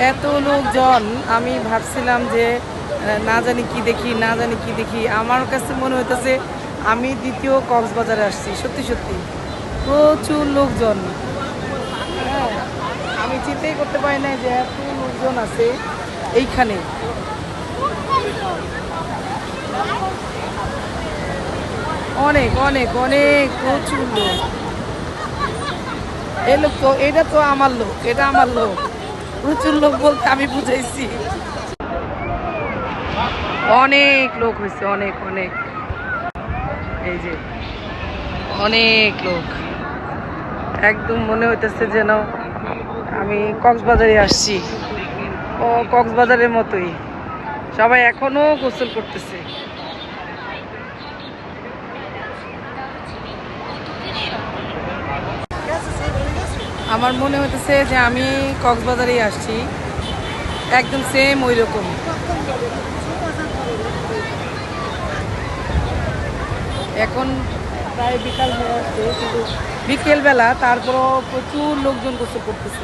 এত লোকজন, আমি ভাবছিলাম যে না জানি কি দেখি, না জানি কি দেখি। আমার কাছে মনে হইতেছে আমি দ্বিতীয় কক্সবাজারে আসছি। সত্যি সত্যি প্রচুর লোকজন। হ্যাঁ, আমি চিন্তাই করতে পারি না যে এত লোকজন আছে এইখানে। অনেক অনেক অনেক প্রচুর লোক। এই লোক তো, এটা তো আমার লোক, এটা আমার লোক। প্রচুর লোক বলতে আমি বুঝাইছি অনেক লোক হয়েছে, অনেক অনেক। এই যে অনেক লোক, একদম মনে হইতেছে যেন আমি কক্সবাজারে আসছি। ও কক্সবাজারের মতোই সবাই এখনো গোসল করতেছে। আমার মনে হইতেছে যে আমি কক্সবাজারেই আসছি, একদম সেম ওই রকম। এখন প্রায় বিকাল হয়ে আসছে, কিন্তু বিকেলবেলা তারপরও প্রচুর লোকজন গোসল করতেছে।